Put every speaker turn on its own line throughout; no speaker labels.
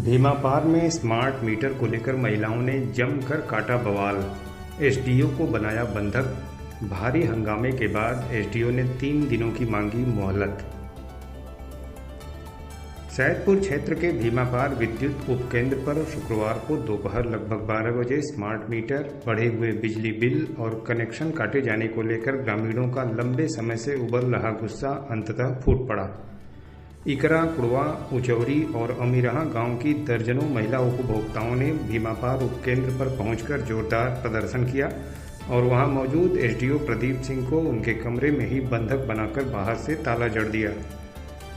भीमापार में smart meter को लेकर महिलाओं ने जमकर काटा बवाल। एसडीओ को बनाया बंधक। भारी हंगामे के बाद एसडीओ ने 3 दिनों की मांगी मोहलत। सैदपुर क्षेत्र के भीमापार विद्युत उपकेंद्र पर शुक्रवार को दोपहर लगभग 12 बजे स्मार्ट मीटर, बढ़े हुए बिजली बिल और कनेक्शन काटे जाने को लेकर ग्रामीणों का लंबे समय से उबल रहा गुस्सा अंततः फूट पड़ा। इकरा, कुड़वा, उचौरी और अमीरहा गांव की दर्जनों महिला उपभोक्ताओं ने भीमापार उपकेंद्र पर पहुंचकर जोरदार प्रदर्शन किया और वहां मौजूद एसडीओ प्रदीप सिंह को उनके कमरे में ही बंधक बनाकर बाहर से ताला जड़ दिया।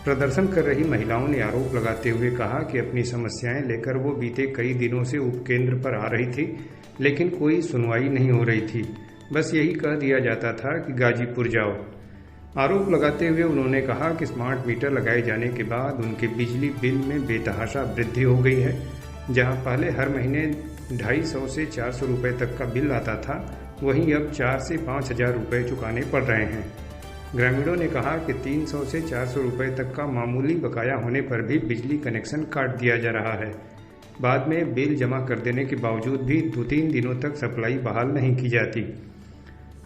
प्रदर्शन कर रही महिलाओं ने आरोप लगाते हुए कहा कि अपनी समस्याएं लेकर वो बीते कई दिनों से उपकेंद्र पर आ रही थी, लेकिन कोई सुनवाई नहीं हो रही थी। बस यही कह दिया जाता था कि गाजीपुर जाओ। आरोप लगाते हुए उन्होंने कहा कि स्मार्ट मीटर लगाए जाने के बाद उनके बिजली बिल में बेतहाशा वृद्धि हो गई है। जहां पहले हर महीने 250 से 400 रुपये तक का बिल आता था, वहीं अब 4 से 5 हजार रुपये चुकाने पड़ रहे हैं। ग्रामीणों ने कहा कि 300 से 400 रुपये तक का मामूली बकाया होने पर भी बिजली कनेक्शन काट दिया जा रहा है। बाद में बिल जमा कर देने के बावजूद भी 2-3 दिनों तक सप्लाई बहाल नहीं की जाती।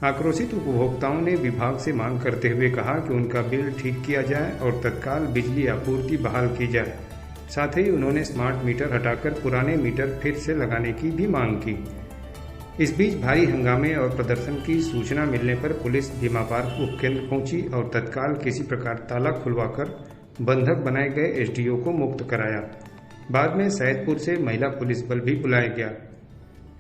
आक्रोशित उपभोक्ताओं ने विभाग से मांग करते हुए कहा कि उनका बिल ठीक किया जाए और तत्काल बिजली आपूर्ति बहाल की जाए। साथ ही उन्होंने स्मार्ट मीटर हटाकर पुराने मीटर फिर से लगाने की भी मांग की। इस बीच भारी हंगामे और प्रदर्शन की सूचना मिलने पर पुलिस भीमापार उपकेंद्र पहुंची और तत्काल किसी प्रकार ताला खुलवाकर बंधक बनाए गए एसडीओ को मुक्त कराया। बाद में सैदपुर से महिला पुलिस बल भी बुलाया गया।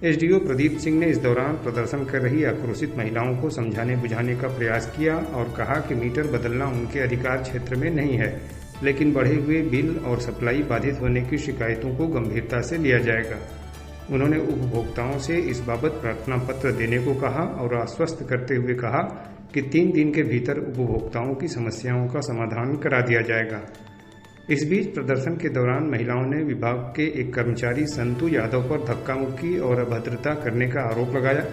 एसडीओ प्रदीप सिंह ने इस दौरान प्रदर्शन कर रही आक्रोशित महिलाओं को समझाने बुझाने का प्रयास किया और कहा कि मीटर बदलना उनके अधिकार क्षेत्र में नहीं है, लेकिन बढ़े हुए बिल और सप्लाई बाधित होने की शिकायतों को गंभीरता से लिया जाएगा। उन्होंने उपभोक्ताओं से इस बाबत प्रार्थना पत्र देने को कहा और आश्वस्त करते हुए कहा कि 3 दिन के भीतर उपभोक्ताओं की समस्याओं का समाधान करा दिया जाएगा। इस बीच प्रदर्शन के दौरान महिलाओं ने विभाग के एक कर्मचारी संतू यादव पर धक्का मुक्की और अभद्रता करने का आरोप लगाया।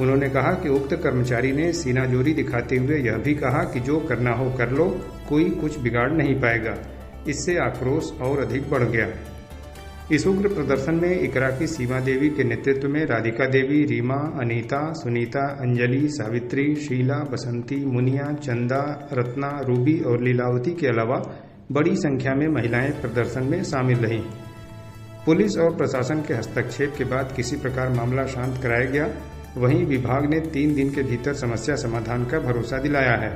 उन्होंने कहा कि उक्त कर्मचारी ने सीनाजोरी दिखाते हुए यह भी कहा कि जो करना हो कर लो, कोई कुछ बिगाड़ नहीं पाएगा। इससे आक्रोश और अधिक बढ़ गया। इस उग्र प्रदर्शन में इकरा की सीमा देवी के नेतृत्व में राधिका देवी, रीमा, अनीता, सुनीता, अंजलि, सावित्री, शीला, बसंती, मुनिया, चंदा, रत्ना, रूबी और लीलावती के अलावा बड़ी संख्या में महिलाएं प्रदर्शन में शामिल रहीं। पुलिस और प्रशासन के हस्तक्षेप के बाद किसी प्रकार मामला शांत कराया गया। वहीं विभाग ने 3 दिन के भीतर समस्या समाधान का भरोसा दिलाया है,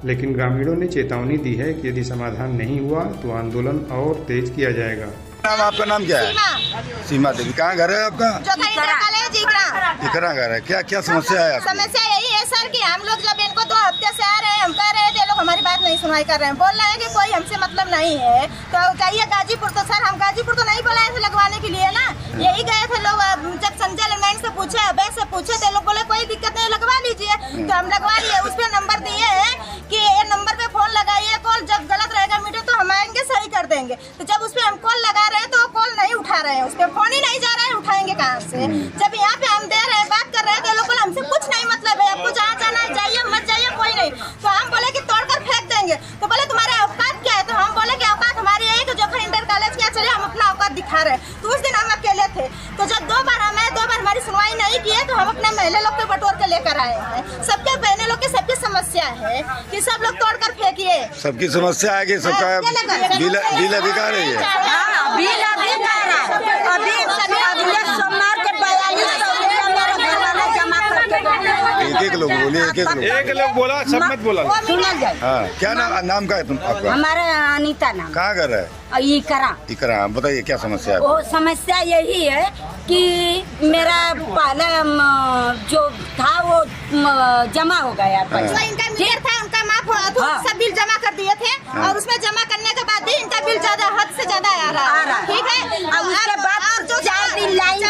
लेकिन ग्रामीणों ने चेतावनी दी है कि यदि समाधान नहीं हुआ तो आंदोलन और तेज किया जाएगा।
आपका नाम क्या है? सीमा देवी। कहाँ घर है आपका? इकरा घर है। क्या समस्या है?
समस्या यही है सर कि हम लोग जब इनको 2 हफ्ते से आ रहे हैं, हम कह रहे थे, लोग हमारी बात नहीं सुनवाई कर रहे हैं, बोल रहे हैं कि कोई हमसे मतलब नहीं है। तो कहिए गाजीपुर, तो सर हम गाजीपुर तो नहीं बुलाए थे लगवाने के लिए ना, यही गए थे लोग। जब संजय लैंडलाइन से पूछे, अबे से पूछे थे, लोग बोले कोई दिक्कत नहीं, लगवा लीजिए। तो हम लगवा लिए। उस पर नंबर दिए है कि ये नंबर पे फोन लगाइए, कॉल जब गलत रहेगा मीटर तो हम आएंगे सही कर देंगे। तो जब उस पर हम कॉल लगा रहे हैं तो वो कॉल नहीं उठा रहे हैं, उस पर फोन ही नहीं जा रहा है, उठाएंगे कहाँ से? जब यहाँ पे हम दे रहे हैं, बात कर रहे हैं, तो लोग बोले हमसे कुछ नहीं मतलब है, आपको जहाँ जाना है जाइए, मत जाइए, कोई नहीं। तो हम बोले कि तोड़कर फेंक देंगे। तो बोले तुम्हारे औकात क्या है? तो हम बोले कि औकात हमारी यही कि जो इंटर कॉलेज किया, चलिए हम अपना औकात दिखा रहे हैं। तो उस दिन हम अकेले थे। तो जब 2 बार हमारी सुनवाई नहीं की है, तो हम अपने महिला लोग को बटोर के लेकर आए हैं। सबके बहने लोग की सबकी समस्या है कि सब लोग तोड़कर फेंकिए।
सबकी समस्या है कि सबका बिल अधिकार है। एक लोग बोले, एक लोग बोला, सब मत बोला। हाँ, क्या नाम का है तुम आपका?
हमारा अनीता नाम।
कहाँ घर है? इकरा। बताइए क्या समस्या है?
वो समस्या यही है कि मेरा पहले जो था वो जमा हो गया।
जो इनका मीटर था उनका माफ हुआ था, सब बिल जमा कर दिए थे। और उसमें जमा करने के बाद भी इनका बिल ज्यादा, हद से ज्यादा आ रहा है। ठीक है।
और उसके बाद जो 4 दिन लाइन